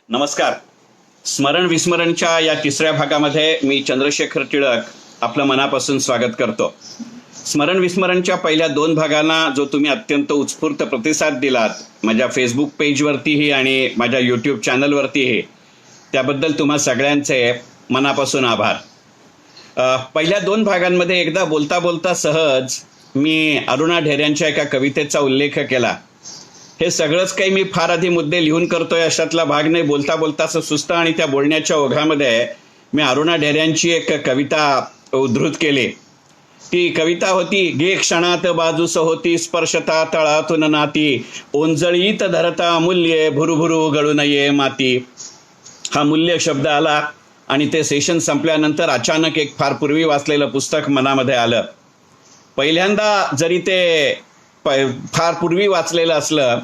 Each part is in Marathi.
नमस्कार. स्मरण विस्मरणच्या या तिसऱ्या भागामध्ये मी चंद्रशेखर टिळक आपलं मनापासून स्वागत करतो. स्मरण विस्मरणच्या पहिल्या 2 भागांना जो तुम्ही अत्यंत उत्स्फूर्त प्रतिसाद दिलात माझ्या फेसबुक पेजवरतीही आणि माझ्या यूट्यूब चॅनलवरतीही, त्याबद्दल तुम्हा सगळ्यांचे मनापासून आभार. पहिल्या 2 भागांमध्ये एकदा बोलता बोलता सहज मी अरुणा ढेरे यांच्या एका कवितेचा उल्लेख केला. हे सगळंच काही मी फार आधी मुद्दे लिहून करतोय अशातला भाग नाही. बोलता बोलता असं सुस्त आणि त्या बोलण्याच्या ओघामध्ये मी अरुणा ढेरे यांची एक कविता उद्धृत केली. ती कविता होती, गे क्षणात बाजूस होती स्पर्शता तळातून नाती, ओंजळीत धरता अमूल्ये भुरुभुरु गळू नये माती. हा मूल्य शब्द आला आणि ते सेशन संपल्यानंतर अचानक एक फार पूर्वी वाचलेलं पुस्तक मनामध्ये आलं. पहिल्यांदा जरी ते फार पूर्वी वाचलेलं असलं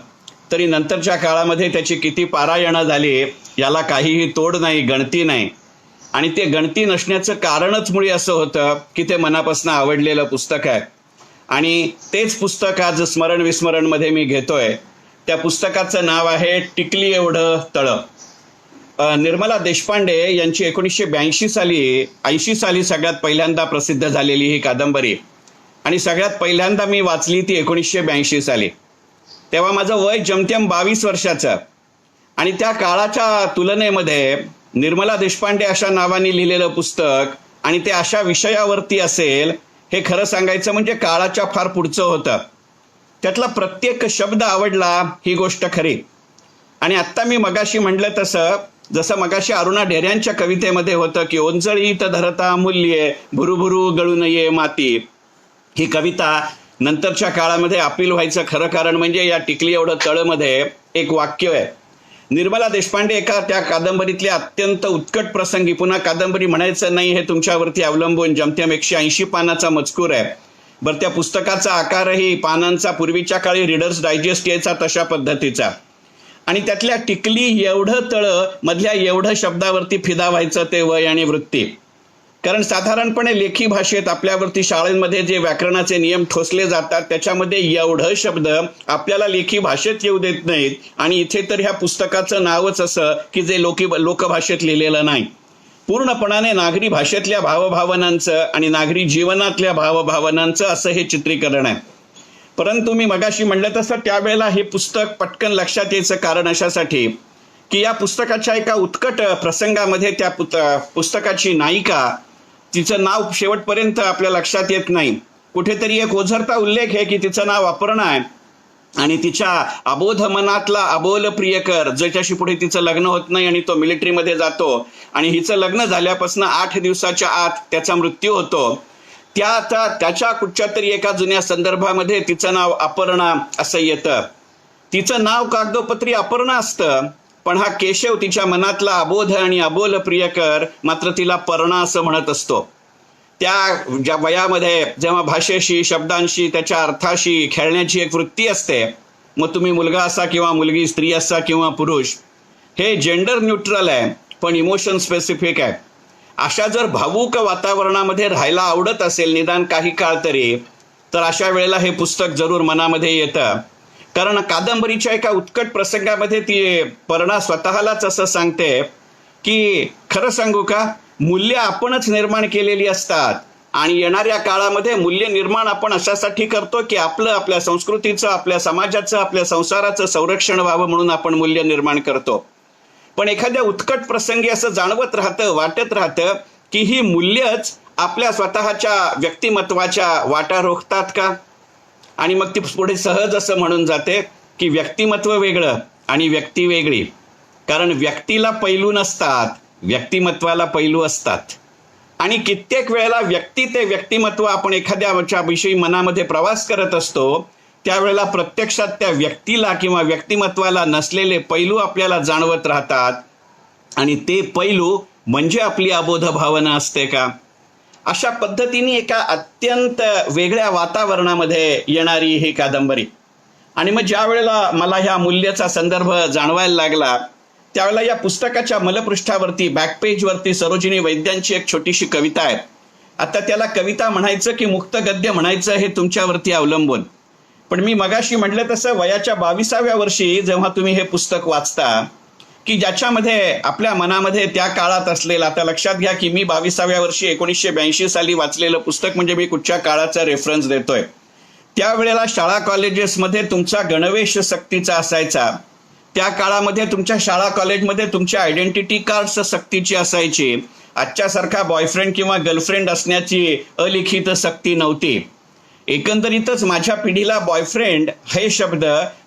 तरी नंतरच्या काळामध्ये त्याची किती पारायणं झाली याला काहीही तोड नाही, गणती नाही. आणि ते गणती नसण्याचं कारणच मुळी असं होतं की ते मनापासून आवडलेलं पुस्तक आहे. आणि तेच पुस्तक आज स्मरण विस्मरणमध्ये मी घेतोय. त्या पुस्तकाचं नाव आहे टिकली एवढं तळं. निर्मला देशपांडे यांची 1982 साली सगळ्यात पहिल्यांदा प्रसिद्ध झालेली ही कादंबरी, आणि सगळ्यात पहिल्यांदा मी वाचली ती 1982 साली. तेव्हा माझं वय जमतेम 22 वर्षाचं. आणि त्या काळाच्या तुलनेमध्ये निर्मला देशपांडे अशा नावाने लिहिलेलं पुस्तक आणि ते अशा विषयावरती असेल हे खरं सांगायचं म्हणजे काळाच्या फार पुढचं होतं. त्यातला प्रत्येक शब्द आवडला ही गोष्ट खरी. आणि आत्ता मी मगाशी म्हटलं तसं, जसं मगाशी अरुणा ढेरे यांच्या कवितेमध्ये होतं की ओंजळीत धरता अमूल्ये भुरुभुरु गळू नये माती, ही कविता नंतरच्या काळामध्ये अपील व्हायचं खरं कारण म्हणजे या टिकली एवढं तळमध्ये एक वाक्य आहे. निर्मला देशपांडे एका त्या कादंबरीतल्या अत्यंत उत्कट प्रसंगी, पुन्हा कादंबरी म्हणायचं नाही हे तुमच्यावरती अवलंबून, जमतेम 180 पानाचा मजकूर आहे. बरं, त्या पुस्तकाचा आकारही पानांचा पूर्वीच्या काळी रीडर्स डायजेस्ट यायचा तशा पद्धतीचा. आणि त्यातल्या टिकली एवढं तळं मधल्या एवढं शब्दावरती फिदा व्हायचं ते वय आणि वृत्ती. कारण साधारणपणे लेखी भाषेत आपल्यावरती शाळेमध्ये जे व्याकरणाचे नियम ठोसले जातात त्याच्यामध्ये एवढं शब्द आपल्याला लेखी भाषेत येऊ देत नाहीत. आणि इथे तर ह्या पुस्तकाचं नावच असं की जे लोकभाषेत लिहिलेलं नाही. पूर्णपणाने नागरी भाषेतल्या भावभावनांचं आणि नागरी जीवनातल्या भावभावनांचं असं हे चित्रीकरण आहे. परंतु मी मगाशी म्हटलं तसं त्यावेळेला हे पुस्तक पटकन लक्षात यायचं कारण अशासाठी की या पुस्तकाच्या एका उत्कट प्रसंगामध्ये त्या पुस्तकाची नायिका, तिचं नाव शेवटपर्यंत आपल्या लक्षात येत नाही, कुठेतरी एक ओझरता उल्लेख आहे की तिचं नाव अपर्णा आहे. आणि तिच्या अबोध मनातला अबोल प्रियकर, ज्याच्याशी पुढे तिचं लग्न होत नाही आणि तो मिलिटरीमध्ये जातो आणि हिचं लग्न झाल्यापासून 8 दिवसाच्या आत त्याचा मृत्यू होतो. त्याच्या कुठच्या तरी एका जुन्या संदर्भामध्ये तिचं नाव अपर्णा असं येतं. तिचं नाव कागदोपत्री अपर्णा असतं, पण हा केशव तिच्या मनातला अबोध आणि अबोल प्रियकर मात्र तिला पर्णा असं म्हणत असतो. त्या ज्या वयामध्ये जेव्हा भाषेशी, शब्दांशी, त्याच्या अर्थाशी खेळण्याची एक वृत्ती असते, मग तुम्ही मुलगा असा किंवा मुलगी, स्त्री असा किंवा पुरुष, हे जेंडर न्यूट्रल आहे पण इमोशन स्पेसिफिक आहे. अशा जर भावूक वातावरणामध्ये राहायला आवडत असेल निदान काही काळ तरी, तर अशा वेळेला हे पुस्तक जरूर मनामध्ये येतं. कारण कादंबरीच्या एका उत्कट प्रसंगामध्ये ती पर्णा स्वतःलाच असं सांगते की खरं सांगू का, मूल्य आपणच निर्माण केलेली असतात आणि येणाऱ्या काळामध्ये मूल्य निर्माण आपण अशासाठी करतो की आपल्या संस्कृतीचं, आपल्या समाजाचं, आपल्या संसाराचं संरक्षण व्हावं म्हणून आपण मूल्य निर्माण करतो. पण एखाद्या उत्कट प्रसंगी असं जाणवत राहतं, वाटत राहतं की ही मूल्यच आपल्या स्वतःच्या व्यक्तिमत्वाच्या वाटा रोखतात का. आणि मग ती पुढे सहज असं म्हणून जाते की व्यक्तिमत्व वेगळं आणि व्यक्ती वेगळी. कारण व्यक्तीला पैलू नसतात, व्यक्तिमत्वाला पैलू असतात. आणि कित्येक वेळेला व्यक्ती ते व्यक्तिमत्व आपण एखाद्या विषयी मनामध्ये प्रवास करत असतो त्यावेळेला प्रत्यक्षात त्या व्यक्तीला किंवा व्यक्तिमत्वाला नसलेले पैलू आपल्याला जाणवत राहतात. आणि ते पैलू म्हणजे आपली अबोध भावना असते का. अशा पद्धतीने एका अत्यंत वेगळ्या वातावरणामध्ये येणारी ही कादंबरी. आणि मग ज्या वेळेला मला ह्या मूल्याचा संदर्भ जाणवायला लागला त्यावेळेला या पुस्तकाच्या मलपृष्ठावरती, बॅकपेजवरती सरोजिनी वैद्यांची एक छोटीशी कविता आहे. आता त्याला कविता म्हणायचं की मुक्त गद्य म्हणायचं हे तुमच्यावरती अवलंबून. पण मी मगाशी म्हटलं तसं वयाच्या 22व्या वर्षी जेव्हा तुम्ही हे पुस्तक वाचता की ज्याच्यामध्ये आपल्या मनामध्ये त्या काळात असलेला, आता लक्षात घ्या की मी 22व्या वर्षी 1982 साली वाचलेलं पुस्तक म्हणजे मी कुठच्या काळाचा रेफरन्स देतोय. त्यावेळेला शाळा कॉलेजेसमध्ये तुमचा गणवेश सक्तीचा असायचा. त्या काळामध्ये तुमच्या शाळा कॉलेजमध्ये तुमच्या आयडेंटिटी कार्ड्स सक्तीची असायची. आजच्यासारखा बॉयफ्रेंड किंवा गर्लफ्रेंड असण्याची अलिखित सक्ती नव्हती. एकंदरीतच माझ्या पिढीला बॉयफ्रेंड हे शब्द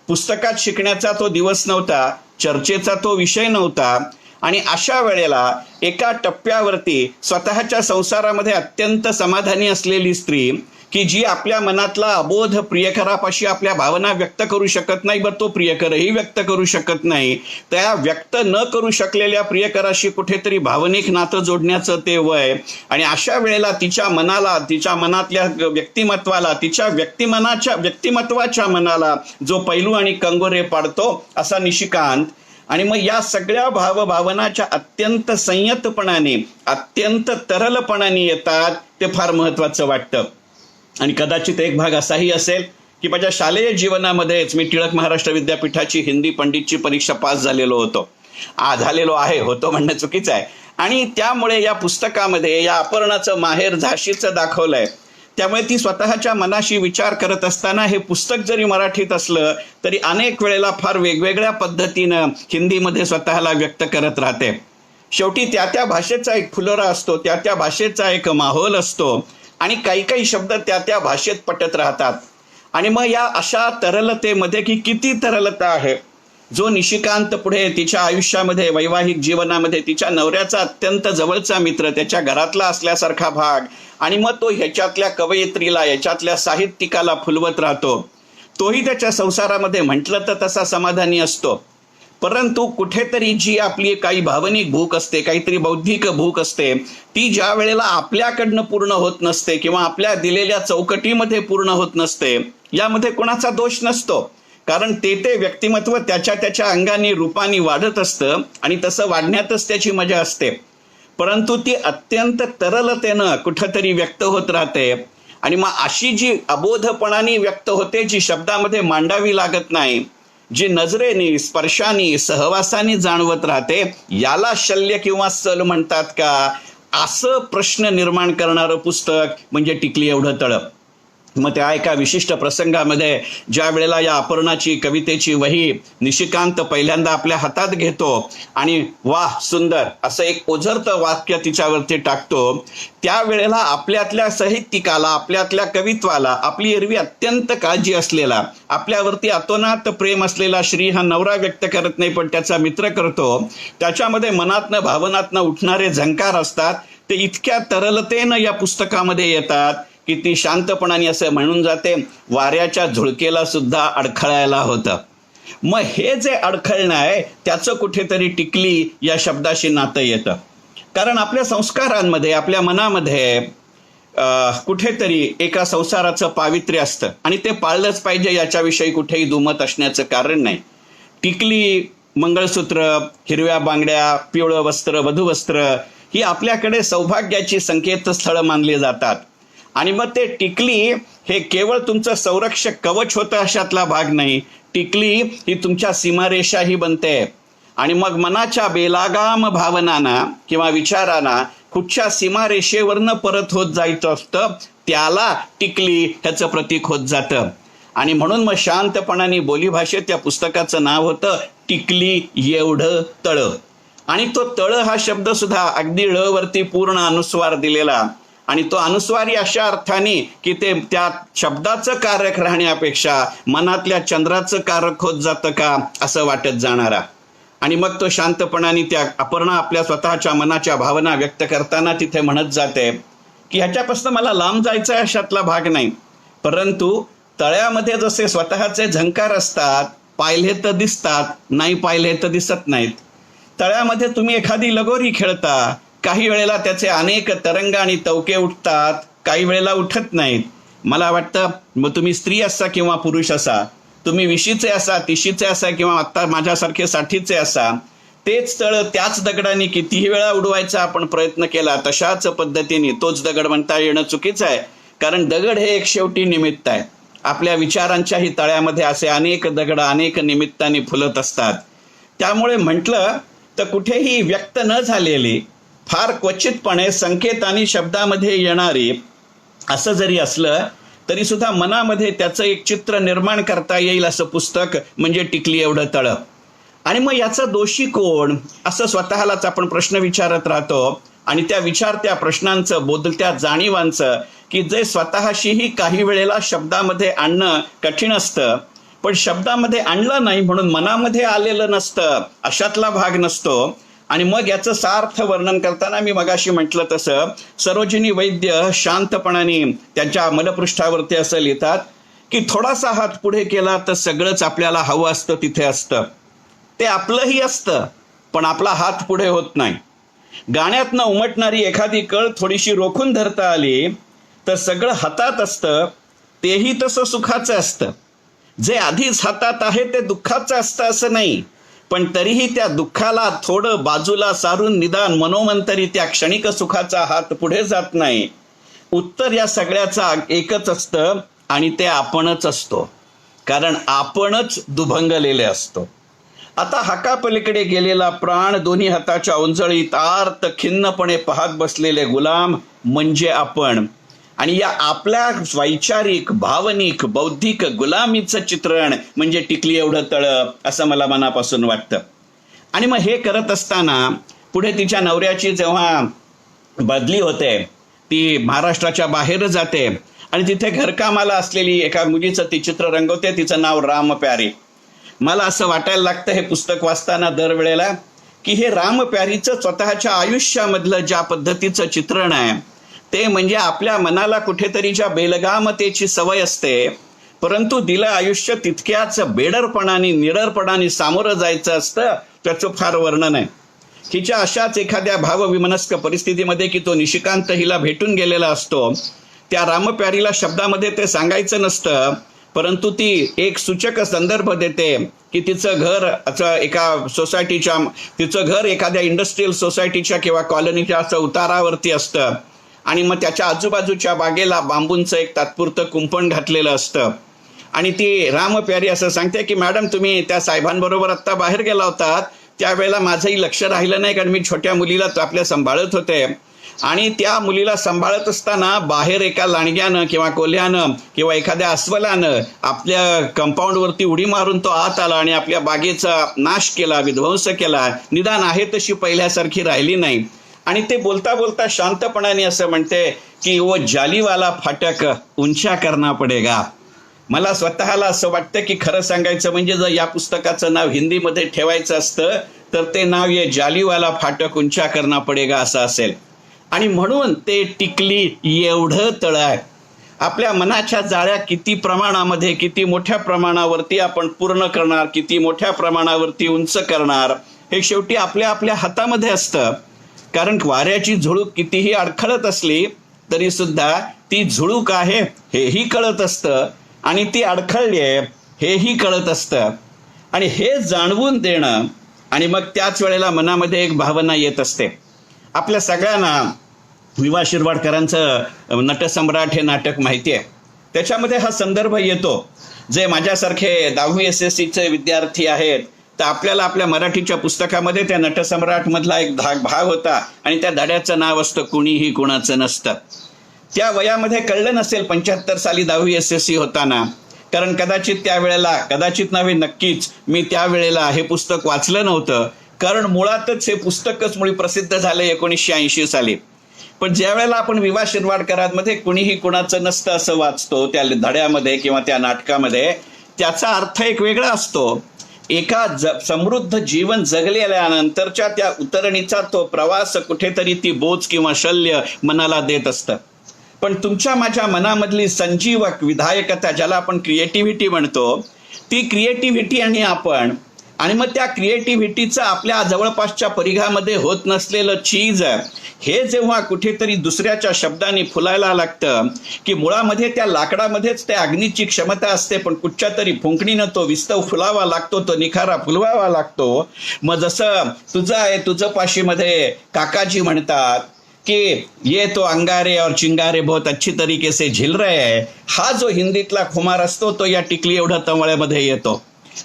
पुस्तकात शिकण्याचा तो दिवस नव्हता, चर्चेचा तो विषय नव्हता. आणि अशा वेळेला एका टप्प्यावरती स्वतःच्या संसारामध्ये अत्यंत समाधानी असलेली स्त्री, की जी आपल्या मनातला अबोध प्रियकरापाशी आपल्या भावना व्यक्त करू शकत नाही, बरं तो प्रियकरही व्यक्त करू शकत नाही, त्या व्यक्त न करू शकलेल्या प्रियकराशी कुठेतरी भावनिक नातं जोडण्याचं ते वय. आणि अशा वेळेला तिच्या मनाला, तिच्या मनातल्या व्यक्तिमत्वाला, तिच्या व्यक्तिमत्वाच्या मनाला जो पैलू आणि कंगोरे पाडतो असा निशिकांत. आणि मग या सगळ्या भावनाच्या अत्यंत संयतपणाने, अत्यंत तरलपणाने येतात, ते फार महत्वाचं वाटतं. आणि कदाचित एक भाग असाही असेल की माझ्या शालेय जीवनामध्येच मी टिळक महाराष्ट्र विद्यापीठाची हिंदी पंडितची परीक्षा पास झालेलो आहे, होतो म्हणणं चुकीचं आहे. आणि त्यामुळे या पुस्तकामध्ये या अपर्णाचं माहेर झाशीचं दाखवलंय. त्यामुळे ती स्वतःच्या मनाशी विचार करत असताना हे पुस्तक जरी मराठीत असलं तरी अनेक वेळेला फार वेगवेगळ्या पद्धतीनं हिंदीमध्ये स्वतःला व्यक्त करत राहते. शेवटी त्या भाषेचा एक फुलोरा असतो, त्या भाषेचा एक माहोल असतो आणि काही शब्द त्या भाषेत पटत राहतात. आणि मग या अशा तरलतेमध्ये, की किती तरलता आहे, जो निशिकांत पुढे तिच्या आयुष्यामध्ये, वैवाहिक जीवनामध्ये तिच्या नवऱ्याचा अत्यंत जवळचा मित्र, त्याच्या घरातला असल्यासारखा भाग, आणि मग तो ह्याच्यातल्या कवयित्रीला, ह्याच्यातल्या साहित्यिकाला फुलवत राहतो. तोही त्याच्या संसारामध्ये म्हटलं तर तसा समाधानी असतो. परंतु कुठेतरी जी आपली काही भावनिक भूक असते, काहीतरी बौद्धिक भूक असते, ती ज्या वेळेला आपल्याकडनं पूर्ण होत नसते किंवा आपल्या दिलेल्या चौकटीमध्ये पूर्ण होत नसते, यामध्ये कोणाचा दोष नसतो. कारण ते व्यक्तिमत्व त्याच्या अंगाने, रूपाने वाढत असतं आणि तसं वाढण्यातच त्याची मजा असते. परंतु ती अत्यंत तरलतेनं कुठंतरी व्यक्त होत राहते. आणि मग अशी जी अबोधपणाने व्यक्त होते, जी शब्दामध्ये मांडावी लागत नाही, जी नजरेने, स्पर्शाने, सहवासाने जाणवत राहते, याला शल्य किंवा सल म्हणतात का, असं प्रश्न निर्माण करणारं पुस्तक म्हणजे टिकली एवढं तळ. मग त्या एका विशिष्ट प्रसंगामध्ये ज्या वेळेला या अपर्णाची कवितेची वही निशिकांत पहिल्यांदा आपल्या हातात घेतो आणि वाह सुंदर असं एक ओझरतं वाक्य तिच्यावरती टाकतो, त्यावेळेला आपल्यातल्या साहित्यिकाला, आपल्यातल्या कवित्वाला, आपली एरवी अत्यंत काळजी असलेला, आपल्यावरती अतोनात प्रेम असलेला श्री हा नवरा व्यक्त करत नाही पण त्याचा मित्र करतो. त्याच्यामध्ये मनातनं, भावनातनं उठणारे झंकार असतात, ते इतक्या तरलतेनं या पुस्तकामध्ये येतात की ती शांतपणाने असं म्हणून जाते, वाऱ्याच्या झुळकेला सुद्धा अडखळायला होतं. मग हे जे अडखळणं आहे त्याचं कुठेतरी टिकली या शब्दाशी नातं येतं. कारण आपल्या संस्कारांमध्ये, आपल्या मनामध्ये कुठेतरी एका संसाराचं पावित्र्य असतं आणि ते पाळलंच पाहिजे, याच्याविषयी कुठेही दुमत असण्याचं कारण नाही. टिकली, मंगळसूत्र, हिरव्या बांगड्या, पिवळं वस्त्र, वधूवस्त्र ही आपल्याकडे सौभाग्याची संकेतस्थळं मानली जातात. आणि मग ते टिकली हे केवळ तुमचं संरक्षक कवच होतं अशातला भाग नाही, टिकली ही तुमच्या सीमारेषाही बनते. आणि मग मनाच्या बेलागाम भावनांना किंवा विचारांना कुठच्या सीमारेषेवरनं परत होत जायचं असतं, त्याला टिकली ह्याचं प्रतीक होत जातं. आणि म्हणून मग शांतपणाने बोलीभाषेत त्या पुस्तकाचं नाव होतं टिकली एवढं तळ. आणि तो तळ हा शब्द सुद्धा अगदी ळ वरती पूर्ण अनुस्वार दिलेला, आणि तो अनुस्वारी अशा अर्थाने की ते त्या शब्दाचं कारक राहण्यापेक्षा मनातल्या चंद्राचं कारक होत जातं का असं वाटत जाणारा. आणि मग तो शांतपणाने त्या अपर्णा आपल्या स्वतःच्या मनाच्या भावना व्यक्त करताना तिथे म्हणत जाते की ह्याच्यापासून मला लांब जायचं आहे अशातला भाग नाही, परंतु तळ्यामध्ये जसे स्वतःचे झंकार असतात, पाहिले तर दिसतात, नाही पाहिले तर दिसत नाहीत. तळ्यामध्ये तुम्ही एखादी लगोरी खेळता, काही वेळेला त्याचे अनेक तरंग आणि तवके उठतात, काही वेळेला उठत नाहीत. मला वाटतं मग तुम्ही स्त्री असा किंवा पुरुष असा, तुम्ही 20चे असा, 30चे असा किंवा आत्ता माझ्यासारखे 60चे असा, तेच तळ त्याच दगडाने कितीही वेळा उडवायचा आपण प्रयत्न केला, तशाच पद्धतीने तोच दगड म्हणता येणं चुकीचं आहे. कारण दगड हे एक शेवटी निमित्त आहे. आपल्या विचारांच्याही तळ्यामध्ये असे अनेक दगड अनेक निमित्ताने फुलत असतात. त्यामुळे म्हटलं तर कुठेही व्यक्त न झालेली, फार क्वचितपणे संकेत आणि शब्दामध्ये येणारी असं जरी असलं तरी सुद्धा मनामध्ये त्याचं एक चित्र निर्माण करता येईल असं पुस्तक म्हणजे टिकली एवढं तळं. आणि मग याचा दोषी कोण असं स्वतःलाच आपण प्रश्न विचारत राहतो. आणि त्या विचारत्या प्रश्नांचं, बोलत्या जाणीवांचं की जे स्वतःशीही काही वेळेला शब्दामध्ये आणणं कठीण असतं, पण शब्दामध्ये आणलं नाही म्हणून मनामध्ये आलेलं नसतं, अशातला भाग नसतो. आणि मग याचं सार्थ वर्णन करताना मी मगाशी म्हटलं तसं सरोजिनी वैद्य शांतपणाने त्यांच्या मनपृष्ठावरती असं लिहितात की थोडासा हात पुढे केला तर सगळंच आपल्याला हवं असतं तिथे असतं. ते आपलंही असतं पण आपला हात पुढे होत नाही. गाण्यातनं उमटणारी एखादी कळ थोडीशी रोखून धरता आली तर सगळं हातात असतं, तेही तसं सुखाचं असतं. जे आधीच हातात आहे ते दुःखाचं असतं असं नाही, पण तरीही त्या दुःखाला थोडं बाजूला सारून निदान मनोमंतरी त्या क्षणिक सुखाचा हात पुढे जात नाही. उत्तर या सगळ्याचा एकच असतं आणि ते आपणच असतो, कारण आपणच दुभंगलेले असतो. आता हाकापलीकडे गेलेला प्राण, दोन्ही हाताच्या ओंजळीत आर्त खिन्नपणे पाहत बसलेले गुलाम म्हणजे आपण. आणि या आपल्या वैचारिक, भावनिक, बौद्धिक गुलामीचं चित्रण म्हणजे टिकली एवढं तळं असं मला मनापासून वाटतं. आणि मग हे करत असताना पुढे तिच्या नवऱ्याची जेव्हा बदली होते, ती महाराष्ट्राच्या बाहेर जाते आणि तिथे घरकामाला असलेली एका मुलीचं ती चित्र रंगवते. तिचं नाव राम प्यारी. मला असं वाटायला लागतं हे पुस्तक वाचताना दरवेळेला की हे राम प्यारीचं स्वतःच्या आयुष्यामधलं ज्या पद्धतीचं चित्रण आहे ते म्हणजे आपल्या मनाला कुठेतरी ज्या बेलगामतेची सवय असते, परंतु दिलं आयुष्य तितक्याच बेडरपणाने, निडरपणाने सामोरं जायचं असतं, त्याचं फार वर्णन आहे. हिच्या अशाच एखाद्या भावविमनस्क परिस्थितीमध्ये की तो निशिकांत हिला भेटून गेलेला असतो, त्या रामप्यारीला शब्दामध्ये ते सांगायचं नसतं, परंतु ती एक सूचक संदर्भ देते की तिचं घर एखाद्या इंडस्ट्रियल सोसायटीच्या किंवा कॉलनीच्या असं उतारावरती असतं आणि मग त्याच्या आजूबाजूच्या बागेला बांबूंचं एक तात्पुरतं कुंपण घातलेलं असतं. आणि ती रामप्यारी असं सांगते की मॅडम तुम्ही त्या साहेबांबरोबर आत्ता बाहेर गेला होतात, त्यावेळेला माझंही लक्ष राहिलं नाही, कारण मी छोट्या मुलीला आपल्या सांभाळत होते. आणि त्या मुलीला सांभाळत असताना बाहेर एका लांडग्यानं किंवा कोल्ह्यानं किंवा एखाद्या अस्वलानं आपल्या कंपाऊंडवरती उडी मारून तो आत आला आणि आपल्या बागेचा नाश केला, विध्वंस केला. निदान आहे तशी पहिल्यासारखी राहिली नाही. आणि ते बोलता बोलता शांतपणाने असं म्हणते की वो जालीवाला फाटक उंचा करना पडेगा. मला स्वतःला असं वाटतं की खरं सांगायचं म्हणजे जर या पुस्तकाचं नाव हिंदीमध्ये ठेवायचं असतं तर ते नाव ये जालीवाला फाटक उंचा करना पडेगा असं असेल. आणि म्हणून ते टिकली एवढं तळं आहे. आपल्या मनाच्या जाळ्या किती प्रमाणामध्ये, किती मोठ्या प्रमाणावरती आपण पूर्ण करणार, किती मोठ्या प्रमाणावरती उंच करणार, हे शेवटी आपल्या आपल्या हातामध्ये असतं. कारण वाऱ्याची झुळूक कितीही अडखळत असली तरी सुद्धा ती झुळूक आहे हेही कळत असतं आणि ती अडखळली आहे हेही कळत असतं. आणि हे जाणवून देणं आणि मग त्याच वेळेला मनामध्ये एक भावना येत असते. आपल्या सगळ्यांना विवा शिरवाडकरांचं नटसम्राट हे नाटक माहिती आहे. त्याच्यामध्ये हा संदर्भ येतो. जे माझ्यासारखे 10वी SSCचे विद्यार्थी आहेत तर आपल्याला आपल्या मराठीच्या पुस्तकामध्ये त्या नटसम्राट मधला एक भाग होता आणि त्या धड्याचं नाव असतं कुणीही कुणाचं नसतं. त्या वयामध्ये कळलं नसेल 75 साली 10वी SSC होताना, कारण कदाचित त्यावेळेला, कदाचित नव्हे नक्कीच मी त्यावेळेला हे पुस्तक वाचलं नव्हतं, कारण मुळातच हे पुस्तकच मुळी प्रसिद्ध झालं 1980 साली. पण ज्या वेळेला आपण विवा शिरवाडकरांमध्ये कुणीही कुणाचं नसतं असं वाचतो त्या धड्यामध्ये किंवा त्या नाटकामध्ये, त्याचा अर्थ एक वेगळा असतो. एका समृद्ध जीवन जगलेल्यानंतरच्या त्या उतरणीचा तो प्रवास कुठेतरी ती बोच किंवा शल्य मनाला देत असतं. पण तुमच्या माझ्या मनामधली संजीवक विधायकता, ज्याला आपण क्रिएटिव्हिटी म्हणतो, ती क्रिएटिव्हिटी आणि आपण, आणि मग त्या क्रिएटिव्हिटीचं आपल्या जवळपासच्या परिघामध्ये होत नसलेलं चीज, हे जेव्हा कुठेतरी दुसऱ्याच्या शब्दाने फुलायला लागतं की मुळामध्ये त्या लाकडामध्येच त्या अग्नीची क्षमता असते, पण कुठच्या तरी फुंकणीनं तो विस्तव फुलावा लागतो, तो निखारा फुलवावा लागतो. मग जसं तुझं आहे तुझं पाशीमध्ये काकाजी म्हणतात कि ये तो अंगारे और चिंगारे बहुत अच्छी तरीके से झिल रहे है, हा जो हिंदीतला खुमार असतो तो या टिकली एवढ्या तवळ्यामध्ये येतो.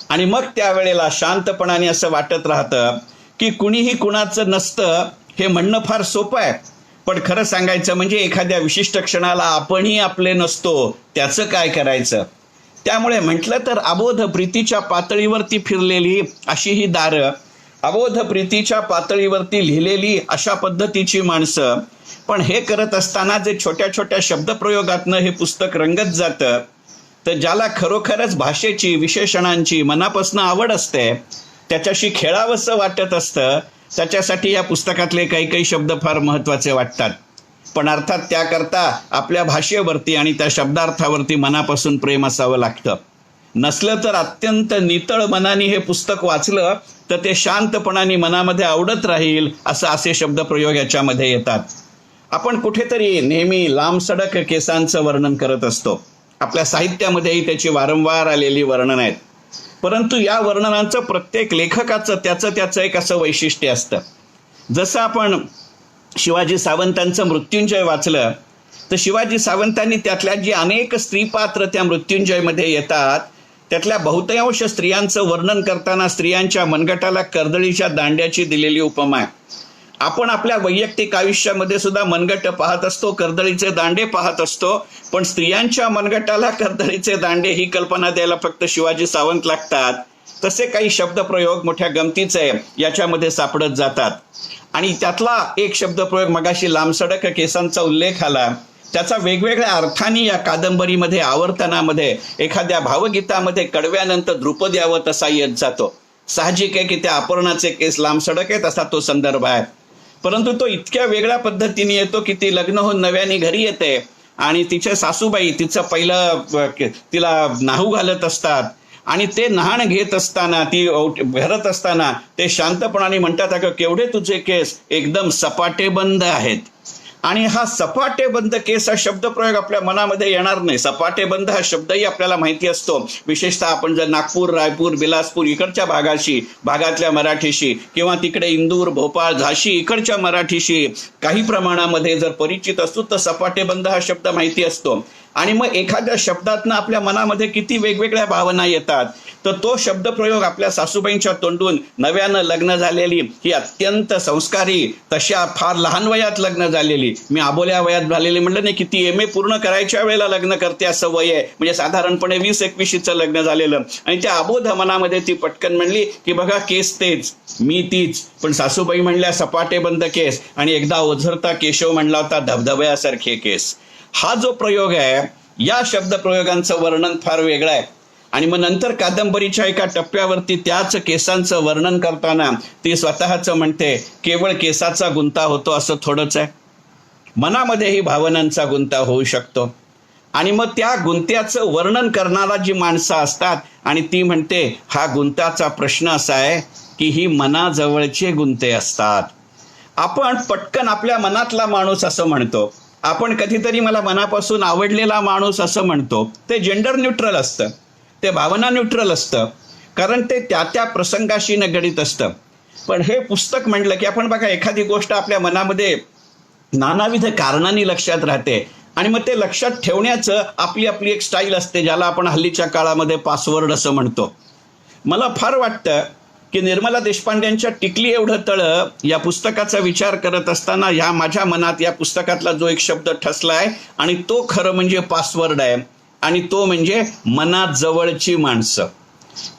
आणि मग त्यावेळेला शांतपणाने असं वाटत राहतं की कुणीही कुणाचं नसतं हे म्हणणं फार सोपं आहे, पण खरं सांगायचं म्हणजे एखाद्या विशिष्ट क्षणाला आपणही आपले नसतो, त्याचं काय करायचं. त्यामुळे म्हटलं तर अबोध प्रीतीच्या पातळीवरती फिरलेली अशी ही दारं, अबोध प्रीतीच्या पातळीवरती लिहिलेली अशा पद्धतीची माणसं. पण हे करत असताना जे छोट्या छोट्या शब्दप्रयोगातनं हे पुस्तक रंगत जातं, तर ज्याला खरोखरच भाषेची विशेषणांची मनापासून आवड असते, त्याच्याशी खेळावंसं वाटत असतं, त्याच्यासाठी या पुस्तकातले काही काही शब्द फार महत्त्वाचे वाटतात. पण अर्थात त्याकरता आपल्या भाषेवरती आणि त्या शब्दार्थावरती मनापासून प्रेम असावं लागतं. नसलं तर अत्यंत नितळ मनाने हे पुस्तक वाचलं तर ते शांतपणाने मनामध्ये आवडत राहील असे शब्दप्रयोग याच्यामध्ये येतात. आपण कुठेतरी नेहमी लांबसडक केसांचं वर्णन करत असतो. आपल्या साहित्यामध्येही त्याची वारंवार आलेली वर्णन आहेत. परंतु या वर्णनांचं प्रत्येक लेखकाचं त्याचं एक असं वैशिष्ट्य असतं. जसं आपण शिवाजी सावंतांचं मृत्युंजय वाचलं तर शिवाजी सावंतांनी त्यातल्या जी अनेक स्त्रीपात्र त्या मृत्युंजयमध्ये येतात, त्यातल्या बहुतांश स्त्रियांचं वर्णन करताना स्त्रियांच्या मनगटाला कर्दळीच्या दांड्याची दिलेली उपमा आहे. आपण आपल्या वैयक्तिक आयुष्यामध्ये सुद्धा मनगट पाहत असतो, कर्दळीचे दांडे पाहत असतो, पण स्त्रियांच्या मनगटाला कर्दळीचे दांडे ही कल्पना द्यायला फक्त शिवाजी सावंत लागतात. तसे काही शब्दप्रयोग मोठ्या गमतीचे याच्यामध्ये सापडत जातात. आणि त्यातला एक शब्दप्रयोग मगाशी लांबसडक केसांचा उल्लेख आला, त्याचा वेगवेगळ्या अर्थाने या कादंबरीमध्ये आवर्तनामध्ये एखाद्या भावगीतामध्ये कडव्यानंतर द्रुपद यावं तसा येत जातो. साहजिक आहे की त्या अपर्णाचे केस लांबसडक आहेत असा तो संदर्भ आहे, परंतु तो इतक्या वेगळ्या पद्धतीने येतो की ती लग्न होऊन नव्याने घरी येते आणि तिच्या सासूबाई तिचं पहिलं तिला न्हाऊ घालत असतात आणि ते न्हाण घेत असताना ती भरत असताना ते शांतपणाने म्हणतात, अगं केवढे तुझे केस एकदम सपाटे बंद आहेत. आणि हा सपाटे बंद केस हा शब्दप्रयोग आपल्या मनामध्ये येणार नाही. सपाटे बंद हा शब्दही आपल्याला माहिती असतो. विशेषतः आपण जर नागपूर, रायपूर, बिलासपूर इकडच्या भागातल्या मराठीशी किंवा तिकडे इंदूर, भोपाळ, झाशी इकडच्या मराठीशी काही प्रमाणामध्ये जर परिचित असतो तर सपाटे बंद हा शब्द माहिती असतो. आणि मग एखाद्या शब्दातनं आपल्या मनामध्ये किती वेगवेगळ्या भावना येतात. तर तो शब्दप्रयोग आपल्या सासूबाईंच्या तोंडून नव्यानं लग्न झालेली ही अत्यंत संस्कारी, तशा फार लहान वयात लग्न झालेली, मी अबोल्या वयात झालेली म्हणलं नाही की ती MA पूर्ण करायच्या वेळेला लग्न करते असं वय आहे, म्हणजे साधारणपणे 20-21चं लग्न झालेलं. आणि त्या अबोध मनामध्ये ती पटकन म्हणली की बघा केस तेच, मी तीच, पण सासूबाई म्हणल्या सपाटे बंद केस आणि एकदा ओझरता केशव म्हणला होता धबधब्यासारखे केस. हा जो प्रयोग आहे या शब्दप्रयोगांचं वर्णन फार वेगळं आहे. आणि मग नंतर कादंबरीच्या एका टप्प्यावरती त्याच केसांचं वर्णन करताना ती स्वतःचं म्हणते, केवळ केसाचा गुंता होतो असं थोडंच आहे, मनामध्येही भावनांचा गुंता होऊ शकतो. आणि मग त्या गुंत्याचं वर्णन करणारा जी माणसं असतात आणि ती म्हणते हा गुंताचा प्रश्न असा आहे की ही मनाजवळचे गुंते असतात. आपण पटकन आपल्या मनातला माणूस असं म्हणतो, आपण कधीतरी मला मनापासून आवडलेला माणूस असं म्हणतो. ते जेंडर न्यूट्रल असतं, ते भावना न्यूट्रल असतं, कारण ते त्या प्रसंगाशी निगडीत असतं. पण हे पुस्तक म्हटलं की आपण बघा एखादी गोष्ट आपल्या मनामध्ये नानाविध कारणांनी लक्षात राहते आणि मग ते लक्षात ठेवण्याचं आपली आपली एक स्टाईल असते, ज्याला आपण हल्लीच्या काळामध्ये पासवर्ड असं म्हणतो. मला फार वाटतं की निर्मला देशपांडेंच्या टिकली एवढं तळं या पुस्तकाचा विचार करत असताना ह्या माझ्या मनात या पुस्तकातला जो एक शब्द ठसलाय आणि तो खरं म्हणजे पासवर्ड आहे, आणि तो म्हणजे मनात जवळची माणसं.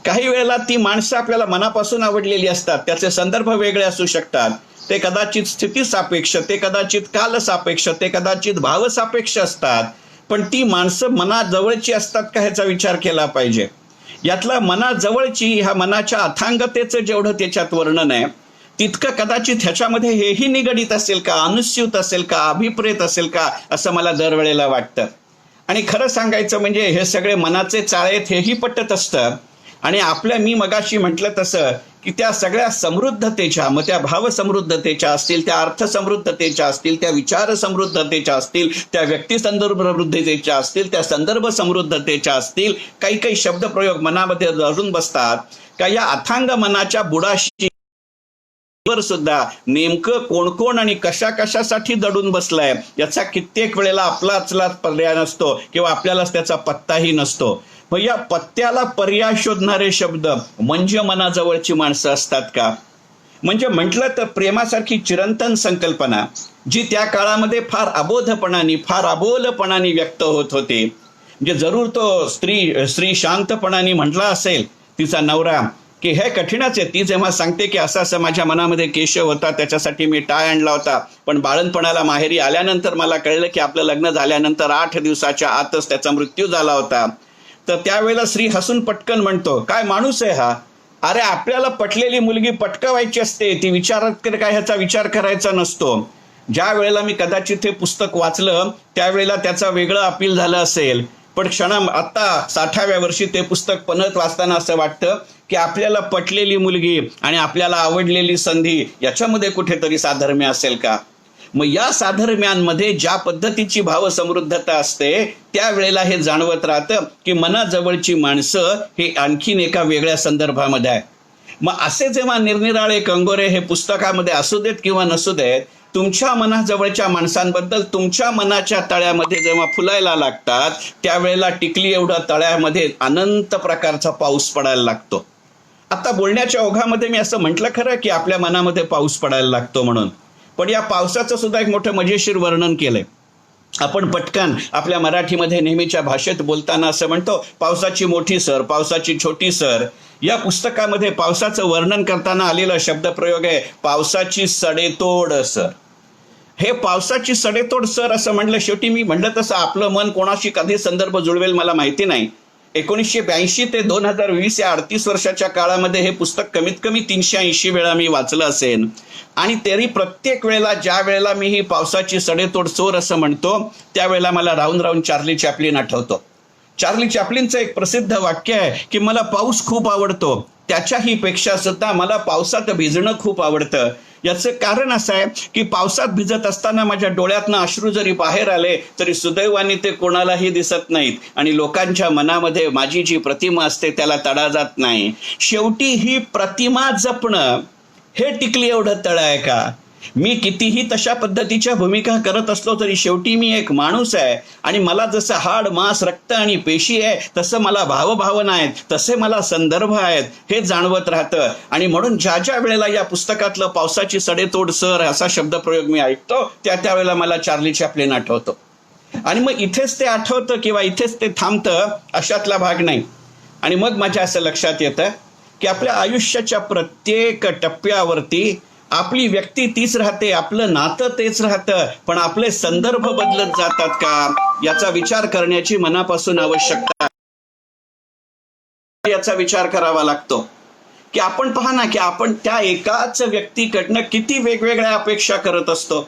काही वेळेला ती माणसं आपल्याला मनापासून आवडलेली असतात, त्याचे संदर्भ वेगळे असू शकतात, ते कदाचित स्थितीसापेक्ष, ते कदाचित कालसापेक्ष, ते कदाचित भावसापेक्ष असतात, पण ती माणसं मनात जवळची असतात का ह्याचा विचार केला पाहिजे. यातला मनाजवळची ह्या मनाच्या अथांगतेचं जेवढं त्याच्यात वर्णन आहे तितकं कदाचित ह्याच्यामध्ये हेही निगडीत असेल का, अनुस्यूत असेल का, अभिप्रेत असेल का असं मला दरवेळेला वाटतं. आणि खरं सांगायचं म्हणजे हे सगळे मनाचे चाळे आहेत हेही पटत असतं. आणि आपल्या मी मगाशी म्हटलं तसं की त्या सगळ्या समृद्धतेच्या, मग त्या भावसमृद्धतेच्या असतील, त्या अर्थसमृद्धतेच्या असतील, त्या विचार समृद्धतेच्या असतील, त्या व्यक्ती समृद्धतेच्या असतील, त्या संदर्भ समृद्धतेच्या असतील, काही काही शब्दप्रयोग मनामध्ये धरून बसतात का या अथांग मनाच्या बुडाशी सुद्धा नेमकं कोण कोण आणि कशा कशासाठी दडून बसलाय याचा कित्येक वेळेला आपलाच पर्याय नसतो किंवा आपल्यालाच त्याचा पत्ताही नसतो. मग या पत्त्याला पर्याय शोधणारे शब्द म्हणजे मनाजवळची माणसं असतात का? म्हणजे म्हटलं तर प्रेमासारखी चिरंतन संकल्पना जी त्या काळामध्ये फार अबोधपणाने फार अबोलपणाने व्यक्त होत होते. म्हणजे जरूर तो स्त्री शांतपणाने म्हटला असेल तिचा नवरा की हे कठीणच आहे. ती जेव्हा सांगते की असं असं माझ्या मनामध्ये केशव होता, त्याच्यासाठी मी टाय आणला होता, पण बाळणपणाला माहेरी आल्यानंतर मला कळलं की आपलं लग्न झाल्यानंतर 8 दिवसाच्या आतच त्याचा मृत्यू झाला होता. तर त्यावेळेला स्त्री हसून पटकन म्हणतो, काय माणूस आहे हा? अरे आपल्याला पटलेली मुलगी पटकवायची असते, ती विचारात काय ह्याचा विचार करायचा नसतो. ज्या वेळेला मी कदाचित हे पुस्तक वाचलं त्यावेळेला त्याचा वेगळं अपील झालं असेल, पण आता 60व्या वर्षी ते पुस्तक परत वाचताना असं वाटतं की आपल्याला पटलेली मुलगी आणि आपल्याला आवडलेली संधी याच्यामध्ये कुठेतरी साधर्म्य असेल का? मग या साधर्म्यांमध्ये ज्या पद्धतीची भावसमृद्धता असते त्यावेळेला हे जाणवत राहतं की मनाजवळची माणसं हे आणखीन एका वेगळ्या संदर्भामध्ये आहे. मग असे जेव्हा निरनिराळे कंगोरे हे पुस्तकामध्ये असू देत किंवा नसू देत, तुमच्या मनाजवळच्या माणसांबद्दल तुमच्या मनाच्या तळ्यामध्ये जेव्हा फुलायला लागतात त्यावेळेला टिकली एवढं तळ्यामध्ये अनंत प्रकारचा पाऊस पडायला लागतो. आता बोलण्याच्या ओघामध्ये मी असं म्हटलं खरं की आपल्या मनामध्ये पाऊस पडायला लागतो म्हणून, पण या पावसाचं सुद्धा एक मोठं मजेशीर वर्णन केलंय. आपण पटकन आपल्या मराठीमध्ये नेहमीच्या भाषेत बोलताना असं म्हणतो, पावसाची मोठी सर, पावसाची छोटी सर. या पुस्तकामध्ये पावसाचं वर्णन करताना आलेला शब्दप्रयोग आहे पावसाची सडेतोड सर. हे पावसाची सडेतोड सर असं म्हणलं, शेवटी मी म्हणलं तसं आपलं मन कोणाशी कधी संदर्भ जुळवेल मला माहिती नाही. 1982 ते 2020 या 38 वर्षाच्या काळामध्ये हे पुस्तक कमीत कमी 380 वेळा मी वाचलं असेल. आणि तरी प्रत्येक वेळेला ज्या वेळेला मी ही पावसाची सडेतोड चोर असं म्हणतो त्यावेळेला मला राहून राहून चार्ली चॅप्लिन आठवतो. चार्ली चॅप्लिनचं एक प्रसिद्ध वाक्य आहे की मला पाऊस खूप आवडतो, त्याच्याही पेक्षा सुद्धा मला पावसात भिजणं खूप आवडतं. याचं कारण असं आहे की पावसात भिजत असताना माझ्या डोळ्यातनं अश्रू जरी बाहेर आले तरी सुदैवाने ते कोणालाही दिसत नाहीत आणि लोकांच्या मनामध्ये माझी जी प्रतिमा असते त्याला तडा जात नाही. शेवटी ही प्रतिमा जपणं हे टिकली एवढं तळ आहे का? मी कितीही तशा पद्धतीच्या भूमिका करत असलो तरी शेवटी मी एक माणूस आहे आणि मला जसं हाड मांस रक्त आणि पेशी आहे तसं मला भावभावना आहेत, तसे मला संदर्भ आहेत हे जाणवत राहतं. आणि म्हणून ज्या ज्या वेळेला या पुस्तकातलं पावसाची सडेतोड सर असा शब्दप्रयोग मी ऐकतो त्यावेळेला मला चार्ली चॅप्लिन आठवतो. आणि मग इथेच ते आठवतं किंवा इथेच ते थांबतं अशातला भाग नाही. आणि मग माझ्या असं लक्षात येतं की आपल्या आयुष्याच्या प्रत्येक टप्प्यावरती आपली व्यक्ती तीच राहते, आपलं नातं तेच राहतं, पण आपले संदर्भ बदलत जातात का याचा विचार करण्याची मनापासून आवश्यकता, याचा विचार करावा लागतो. की आपण पहा ना की आपण त्या एकाच व्यक्तीकडनं किती वेगवेगळ्या अपेक्षा करत असतो.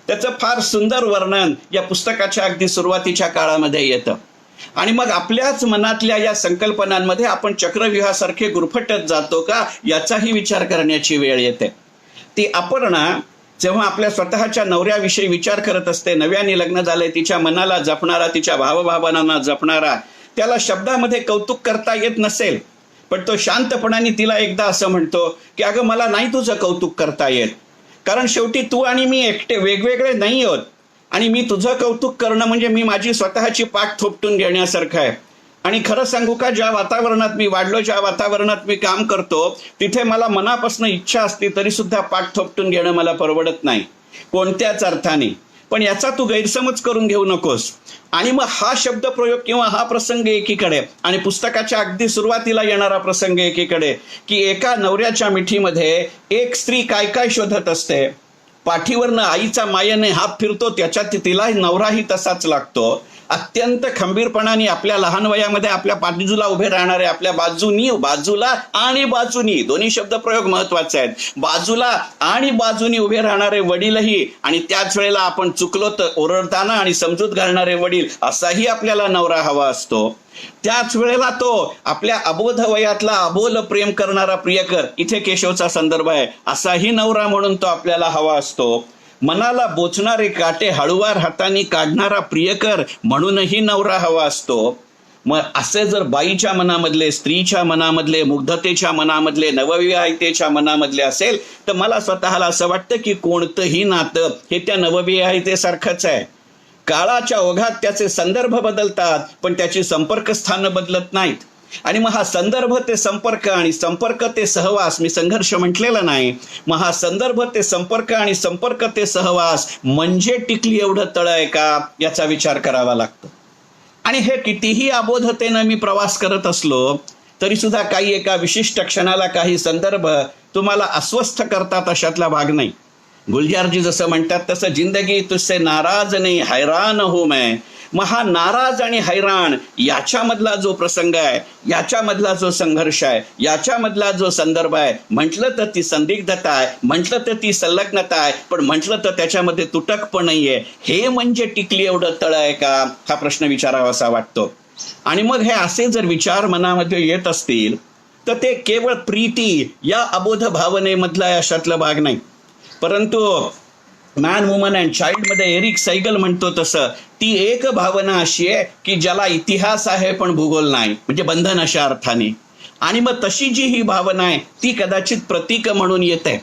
त्याचं फार सुंदर वर्णन या पुस्तकाच्या अगदी सुरुवातीच्या काळामध्ये येतं. आणि मग आपल्याच मनातल्या या संकल्पनांमध्ये आपण चक्रव्यूहासारखे गुरफटत जातो का याचाही विचार करण्याची वेळ येते. ती अपर्णा जेव्हा आपल्या स्वतःच्या नवऱ्याविषयी विचार करत असते, नव्याने लग्न झालंय, तिच्या मनाला जपणारा, तिच्या भावभावनांना जपणारा, त्याला शब्दामध्ये कौतुक करता येत नसेल पण तो शांतपणाने तिला एकदा असं म्हणतो की अगं मला नाही तुझं कौतुक करता येत, कारण शेवटी तू आणि मी एकटे वेगवेगळे नाही आहोत आणि मी तुझं कौतुक करणं म्हणजे मी माझी स्वतःची पाठ थोपटून घेण्यासारखं आहे. आणि खरं सांगू का, ज्या वातावरणात मी वाढलो, ज्या वातावरणात मी काम करतो तिथे मला मनापासून इच्छा असली तरी सुद्धा पाठ थोपटून घेणं मला परवडत नाही कोणत्याच अर्थाने. पण याचा तू गैरसमज करून घेऊ नकोस. आणि मग हा शब्दप्रयोग किंवा हा प्रसंग एकीकडे आणि पुस्तकाच्या अगदी सुरुवातीला येणारा प्रसंग एकीकडे की एका नवऱ्याच्या मिठीमध्ये एक स्त्री काय काय शोधत असते. पाठीवरनं आईचा मायेने हात फिरतो, त्याच्यात तिला नवराही तसाच लागतो. अत्यंत खंबीरपणाने आपल्या लहान वयामध्ये आपल्या बाजूला उभे राहणारे, आपल्या बाजूला आणि बाजूनी दोन्ही शब्दप्रयोग महत्वाचे आहेत, बाजूला आणि बाजूनी उभे राहणारे वडीलही आणि त्याच वेळेला आपण चुकलो तर ओरडताना आणि समजूत घालणारे वडील असाही आपल्याला नवरा हवा असतो. त्याच वेळेला तो आपल्या अबोध वयातला अबोल प्रेम करणारा प्रियकर, इथे केशवचा संदर्भ आहे, असाही नवरा म्हणून तो आपल्याला हवा असतो. मनाला बोचणारे काटे हळूवार हाताने काढणारा प्रियकर म्हणूनही नवरा हवा असतो. मग असे जर बाईच्या मनामधले, स्त्रीच्या मनामधले, मुग्धतेच्या मनामधले, नवविवाहितेच्या मनामधले असेल तर मला स्वतःला असं वाटतं की कोणतंही नातं हे त्या नवविवाहितेसारखंच आहे. काळाच्या ओघात त्याचे संदर्भ बदलतात, पण त्याची संपर्कस्थानं बदलत नाहीत. आणि मग हा संदर्भ ते संपर्क आणि संपर्क ते सहवास, मी संघर्ष म्हटलेला नाही, मग हा संदर्भ ते संपर्क आणि संपर्क ते सहवास म्हणजे टिकली एवढं तळ आहे का, याचा विचार करावा लागतो. आणि हे कितीही अबोधतेनं मी प्रवास करत असलो तरी सुद्धा काही एका विशिष्ट क्षणाला काही संदर्भ तुम्हाला अस्वस्थ करतात अशातला भाग नाही. गुलजारजी जसं म्हणतात तसं, जिंदगी तुझसे नाराज नाही हैरान हो मैं. मग हा नाराज आणि हैराण याच्यामधला जो प्रसंग आहे, याच्यामधला जो संघर्ष आहे, याच्यामधला जो संदर्भ आहे, म्हटलं तर ती संदिग्धता आहे, म्हटलं तर ती संलग्नता आहे, पण म्हटलं तर त्याच्यामध्ये तुटक पण नाहीये. हे म्हणजे टिकली एवढं तळ आहे का, हा प्रश्न विचारावासा वाटतो. आणि मग हे असे जर विचार मनामध्ये येत असतील तर ते केवळ प्रीती या अबोध भावनेमधला अशातला भाग नाही. परंतु मॅन, वुमन अँड चाइल्ड मध्ये एरिक सैगल म्हणतो तसं, ती एक भावना अशी आहे की ज्याला इतिहास आहे पण भूगोल नाही, म्हणजे बंधन अशा अर्थाने. आणि मग तशी जी ही भावना आहे ती कदाचित प्रतीक म्हणून येते.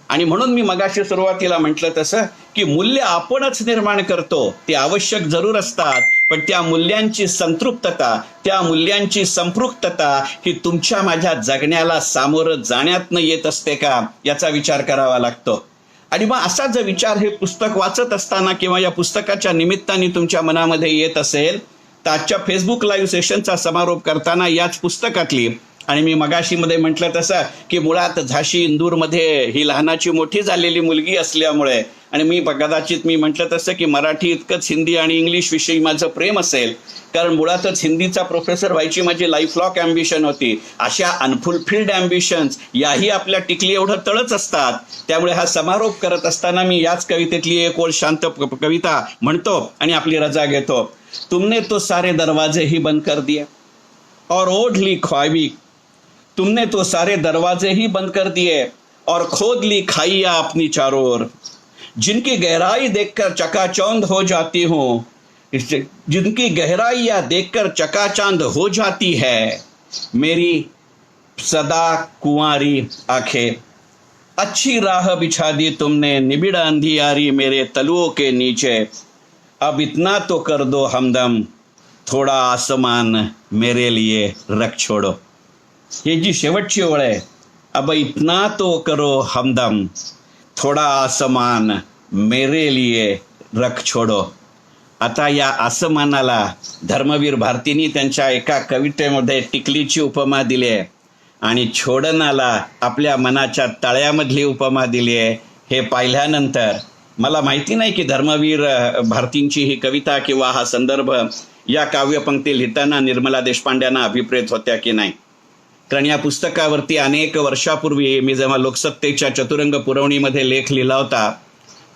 आणि म्हणून मी मगाशी सुरुवातीला म्हटलं तसं की मूल्य आपणच निर्माण करतो, ते आवश्यक जरूर असतात, पण त्या मूल्यांची संतृप्तता, त्या मूल्यांची संपृक्तता ही तुमच्या माझ्या जगण्याला सामोरं जाण्यातनं येत असते का, याचा विचार करावा लागतो. आणि मग असा जर विचार हे पुस्तक वाचत असताना किंवा या पुस्तकाच्या निमित्ताने तुमच्या मनामध्ये येत असेल तर आजच्या फेसबुक लाईव्ह सेशनचा समारोप करताना याच पुस्तकातली, आणि मी मगाशी मध्ये म्हटलं तसं की मुळात झाशी इंदूरमध्ये ही लहानाची मोठी झालेली मुलगी असल्यामुळे, आणि मी कदाचित मी म्हटलं तसं की मराठी इतकंच हिंदी आणि इंग्लिश विषयी माझं प्रेम असेल, कारण मुळातच हिंदीचा प्रोफेसर व्हायची माझी लाईफ लॉंग ॲम्बिशन होती. अशा अनफुलफिल्ड ॲम्बिशन्स याही आपल्या टिकली एवढं तळच असतात. त्यामुळे हा समारोप करत असताना मी याच कवितेतली एक ओळ शांत कविता म्हणतो आणि आपली रजा घेतो. तुमने तो सारे दरवाजे ही बंद कर दिए और ओढ़ ली ख्वाबी, तुमने तो सारे दरवाजे ही बंद कर दिए और खोद ली खाइया अपनी चारों ओर, जिनकी गहराई देखकर चकाचौंध हो जाती हूँ, जिनकी गहराइयाँ देखकर चकाचौंध हो जाती है मेरी सदा कुंवारी आंखें. अच्छी राह बिछा दी तुमने निबिड़ अंधियारी मेरे तलुओं के नीचे, अब इतना तो कर दो हमदम, थोडा आसमान मेरे लिए रख छोड़ो. ही जी शेवटची ओळ आहे, अब इतना तो करो हमदम, थोडा आसमान मेरे लिए रख छोड़ो. आता या आसमानाला धर्मवीर भारतींनी त्यांच्या एका कवितेमध्ये टिकलीची उपमा दिली आहे आणि छोडनाला आपल्या मनाच्या तळ्यामधली उपमा दिली आहे. हे पाहिल्यानंतर मला माहिती नाही की धर्मवीर भारतींची ही कविता किंवा हा संदर्भ या काव्यपंक्ती लिहिताना निर्मला देशपांड्यांना अभिप्रेत होत्या की नाही. कारण या पुस्तकावरती अनेक वर्षापूर्वी मी जेव्हा लोकसत्तेच्या चतुरंग पुरवणीमध्ये लेख लिहिला होता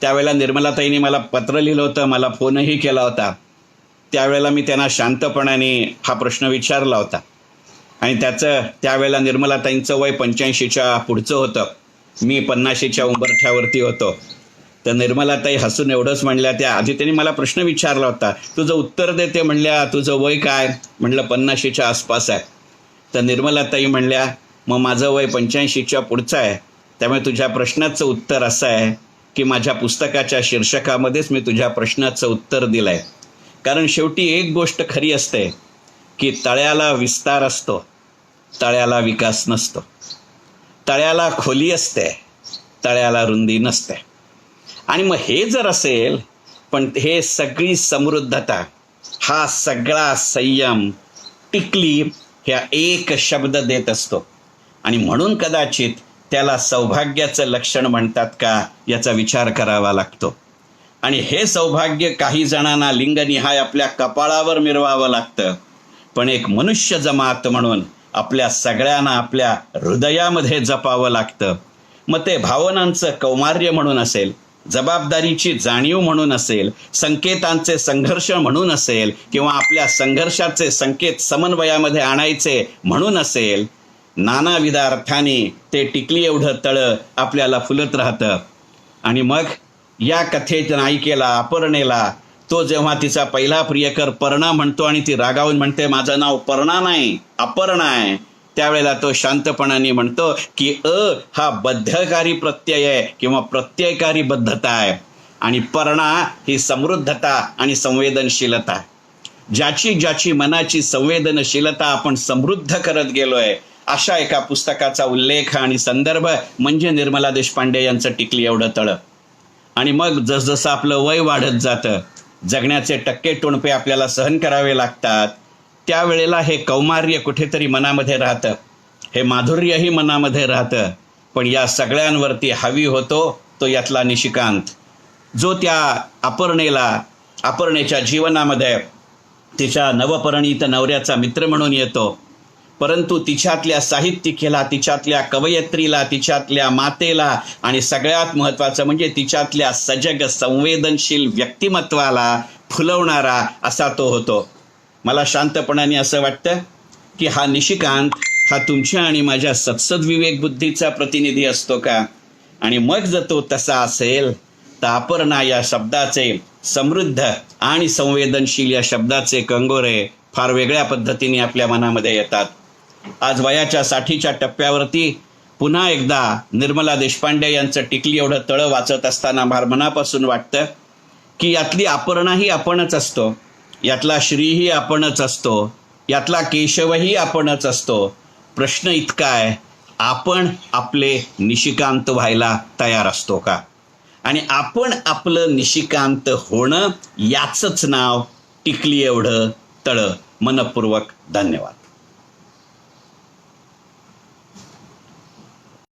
त्यावेळेला निर्मलाताईंनी मला पत्र लिहिलं होतं, मला फोनही केला होता. त्यावेळेला मी त्यांना शांतपणाने हा प्रश्न विचारला होता आणि त्यावेळेला निर्मलाताईंचं वय 85च्या पुढचं होतं, मी 50च्या उंबरठ्यावरती होतो. तर निर्मलाताई हसून एवढंच म्हणल्या, त्या आधी त्यांनी मला प्रश्न विचारला होता, तुझं उत्तर दे. ते म्हणल्या तुझं वय काय, म्हणलं 50च्या आसपास आहे. तर निर्मलाताई म्हणल्या मग माझं वय 85च्या पुढचं आहे, त्यामुळे तुझ्या प्रश्नाचं उत्तर असं आहे की माझ्या पुस्तकाच्या शीर्षकामध्येच मी तुझ्या प्रश्नाचं उत्तर दिलं आहे. कारण शेवटी एक गोष्ट खरी असते की तळ्याला विस्तार असतो, तळ्याला विकास नसतो. तळ्याला खोली असते, तळ्याला रुंदी नसते. आणि मग हे जर असेल, पण हे सगळी समृद्धता, हा सगळा संयम टिकली ह्या एक शब्द देत असतो. आणि म्हणून कदाचित त्याला सौभाग्याचं लक्षण म्हणतात का, याचा विचार करावा लागतो. आणि हे सौभाग्य काही जणांना लिंगनिहाय आपल्या कपाळावर मिरवावं लागतं, पण एक मनुष्य जमात म्हणून आपल्या सगळ्यांना आपल्या हृदयामध्ये जपावं लागतं. मग ते भावनांचं कौमार्य म्हणून असेल, जबाबदारीची जाणीव म्हणून असेल, संकेतांचे संघर्ष म्हणून असेल, किंवा आपल्या संघर्षाचे संकेत समन्वयामध्ये आणायचे म्हणून असेल, नानाविध अर्थाने ते टिकली एवढं तळं आपल्याला फुलत राहतं. आणि मग या कथेत नायिकेला, अपर्णेला, तो जेव्हा तिचा पहिला प्रियकर पर्णा म्हणतो आणि ती रागावून म्हणते माझं नाव पर्णा नाही अपर्णा आहे, त्यावेळेला तो शांतपणाने म्हणतो की हा बद्धकारी प्रत्यय आहे किंवा प्रत्ययकारी बद्धता आहे. आणि पर्णा ही समृद्धता आणि संवेदनशीलता. ज्याची ज्याची मनाची संवेदनशीलता आपण समृद्ध करत गेलोय अशा एका पुस्तकाचा उल्लेख आणि संदर्भ म्हणजे निर्मला देशपांडे यांचं टिकली एवढं तळं. आणि मग जसजसं आपलं वय वाढत जातं, जगण्याचे टक्के टोणपे आपल्याला सहन करावे लागतात, त्यावेळेला हे कौमार्य कुठेतरी मनामध्ये राहतं, हे माधुर्यही मनामध्ये राहतं. पण या सगळ्यांवरती हावी होतो तो यातला निशिकांत, जो त्या अपर्णेच्या जीवनामध्ये तिच्या नवपरिणीत नवऱ्याचा मित्र म्हणून येतो, परंतु तिच्यातल्या साहित्यिकेला, तिच्यातल्या कवयित्रीला, तिच्यातल्या मातेला आणि सगळ्यात महत्त्वाचं म्हणजे तिच्यातल्या सजग संवेदनशील व्यक्तिमत्वाला फुलवणारा असा तो होतो. मला शांतपणाने असं वाटतं की हा निशिकांत हा तुमच्या आणि माझ्या सत्सद्विवेक बुद्धीचा प्रतिनिधी असतो का? आणि मग जर तो तसा असेल तर अपर्णा या शब्दाचे, समृद्ध आणि संवेदनशील या शब्दाचे कंगोरे फार वेगळ्या पद्धतीने आपल्या मनामध्ये येतात. आज वयाच्या 60च्या टप्प्यावरती पुन्हा एकदा निर्मला देशपांडे यांचं टिकली एवढं तळं वाचत असताना फार मनापासून वाटतं की यातली अपर्णाही आपणच असतो, यातला श्रीही आपणच असतो, यातला केशवही आपणच असतो. प्रश्न इतका आहे, आपण आपले निशिकांत व्हायला तयार असतो का? आणि आपण आपलं निशिकांत होणं याचंच नाव टिकली एवढं तळं. मनपूर्वक धन्यवाद.